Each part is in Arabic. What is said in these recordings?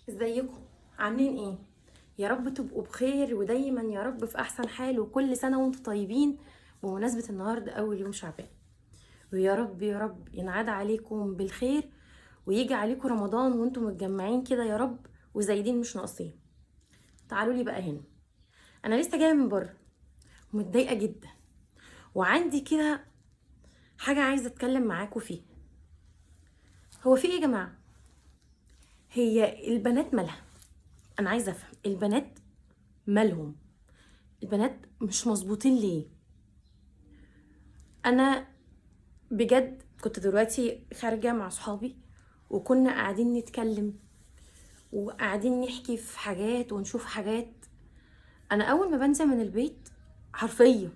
ازيكم؟ عاملين ايه؟ يا رب تبقوا بخير ودايما يا رب في احسن حال، وكل سنه وانتم طيبين بمناسبه النهارده اول يوم شعبان. ويا رب يا رب ينعاد عليكم بالخير، ويجي عليكم رمضان وانتم متجمعين كده يا رب وزايدين مش ناقصين. تعالوا لي بقى هنا. انا لسه جايه من بره ومتضايقه جدا، وعندي كده حاجه عايزه اتكلم معاكم فيها. هو في ايه يا جماعه؟ هي البنات مالها؟ انا عايزه افهم البنات مالهم؟ البنات مش مظبوطين ليه؟ انا بجد كنت دلوقتي خارجه مع صحابي، وكنا قاعدين نتكلم وقاعدين نحكي في حاجات ونشوف حاجات. انا اول ما بنزل من البيت حرفيا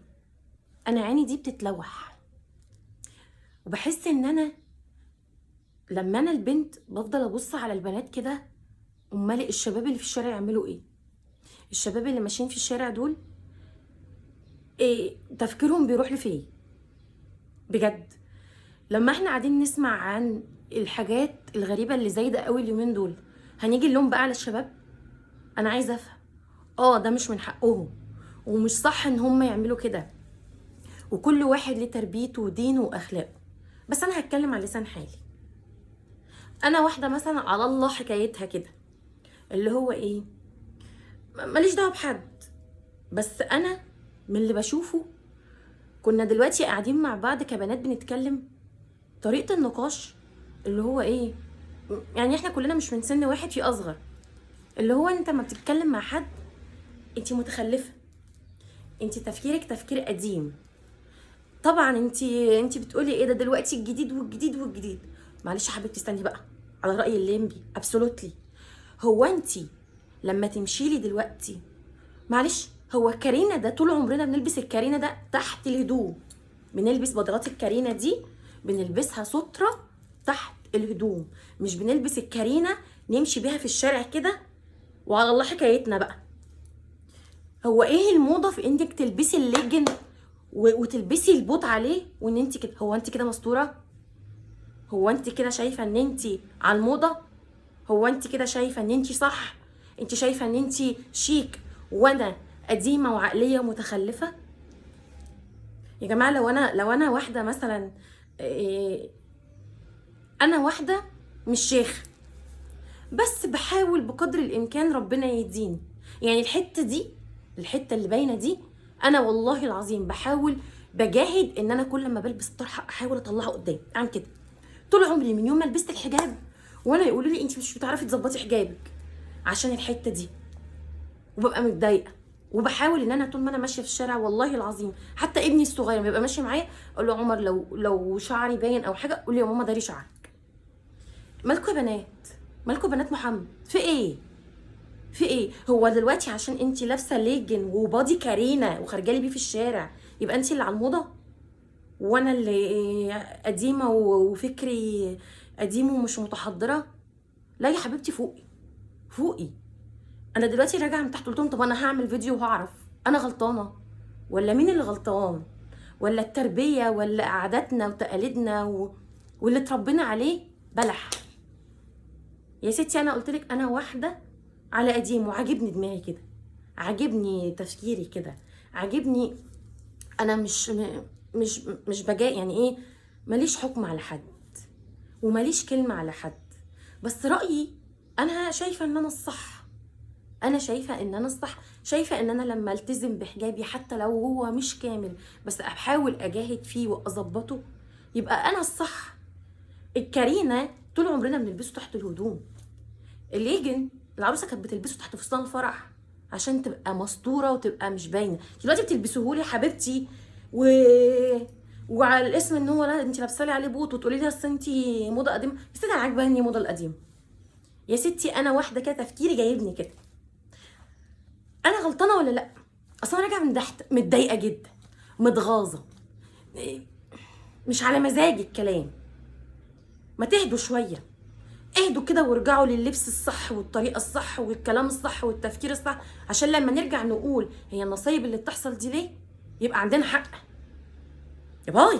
انا عيني دي بتتلوح، وبحس ان انا لما انا البنت بفضل ابص على البنات كده. امال الشباب اللي في الشارع يعملوا ايه؟ الشباب اللي ماشيين في الشارع دول ايه تفكيرهم بيروح لفين؟ بجد لما احنا قاعدين نسمع عن الحاجات الغريبه اللي زايده قوي اليومين دول، هنيجي اللوم بقى على الشباب؟ انا عايزه افهم. ده مش من حقهم، ومش صح ان هم يعملوا كده، وكل واحد ليه تربيته ودينه واخلاقه. بس انا هتكلم على لسان حالي. انا واحده مثلا على الله حكايتها كده، اللي هو ايه، ماليش دعوه بحد، بس انا من اللي بشوفه. كنا دلوقتي قاعدين مع بعض كبنات بنتكلم، طريقه النقاش اللي هو ايه، يعني احنا كلنا مش من سن واحد، في اصغر، اللي هو انت ما بتتكلم مع حد انت متخلفه، انت تفكيرك تفكير قديم. طبعا انت بتقولي ايه ده دلوقتي الجديد والجديد والجديد. معلش يا حبيبتي استني بقى، على راي الليمبي ابسولوتلي. هو انت لما تمشي لي دلوقتي، معلش، هو الكارينا ده طول عمرنا بنلبس الكارينا ده تحت الهدوم، بنلبس بدرات الكارينا دي بنلبسها سترة تحت الهدوم، مش بنلبس الكارينا نمشي بيها في الشارع كده. وعلى الله حكايتنا بقى، هو ايه الموضه في انك تلبسي الليجن وتلبسي البوت عليه وان انت كده؟ هو انت كده مستوره؟ هو انت كده شايفه ان انت على الموضه؟ هو انت كده شايفه ان انت صح؟ انت شايفه ان انت شيك وانا قديمه وعقليه متخلفه؟ يا جماعه لو انا واحده مثلا، إيه، انا واحده مش شيخ، بس بحاول بقدر الامكان ربنا يديني، يعني الحته دي، الحته اللي باينه دي، انا والله العظيم بحاول بجاهد ان انا كل ما بلبس طرحه احاول اطلعها قدام، اعمل كده. طول عمري من يوم ما لبست الحجاب وانا يقولوا لي انت مش بتعرفي تظبطي حجابك عشان الحته دي، وببقى متضايقه. وبحاول ان انا طول ما انا ماشيه في الشارع والله العظيم، حتى ابني الصغير بيبقى ماشي معايا اقول له عمر لو شعري باين او حاجه قول لي يا ماما داري شعرك. مالكوا يا بنات؟ مالكوا يا بنات محمد؟ في ايه؟ في ايه؟ هو دلوقتي عشان انت لابسه ليجن وبادي كارينا وخارجه لي بيه في الشارع يبقى انت اللي على الموضه، وانا اللي قديمه وفكري قديم ومش متحضره؟ لا يا حبيبتي فوقي، فوقي. انا دلوقتي راجعه من تحت قلت لهم طب انا هعمل فيديو وهعرف انا غلطانه ولا مين اللي غلطان، ولا التربيه ولا عاداتنا وتقاليدنا واللي اتربينا عليه بلح. يا ستي انا قلت لك انا واحده على قديم، وعاجبني دماغي كده، عاجبني تفكيري كده، عاجبني. انا مش بجا يعني ايه، ماليش حكم على حد وماليش كلمه على حد، بس رايي انا شايفه ان انا الصح. انا شايفه ان انا الصح، شايفه ان انا لما التزم بحجابي حتى لو هو مش كامل بس احاول اجاهد فيه واظبطه يبقى انا الصح. الكارينا طول عمرنا بنلبسه تحت الهدوم، الليجن العروسه كانت بتلبسه تحت فستان الفرح عشان تبقى مستوره وتبقى مش باينه. دلوقتي بتلبسوه لي حبيبتي وعلى الاسم ان هو لا انت لابسه لي عليه بوت وتقولي لي اصل انت موضه قديمه. يا ستي انا عاجباني الموضه القديمه، يا ستي انا واحده كده تفكيري جايبني كده. انا غلطانه ولا لا؟ اصل انا راجعه من تحت متضايقه جدا، متغاظه، مش على مزاجي الكلام. ما تهدوا شويه، اهدوا كده وارجعوا لللبس الصح والطريقه الصح والكلام الصح والتفكير الصح، عشان لما نرجع نقول هي النصايب اللي بتحصل دي ليه يبقى عندنا حق. يا باي.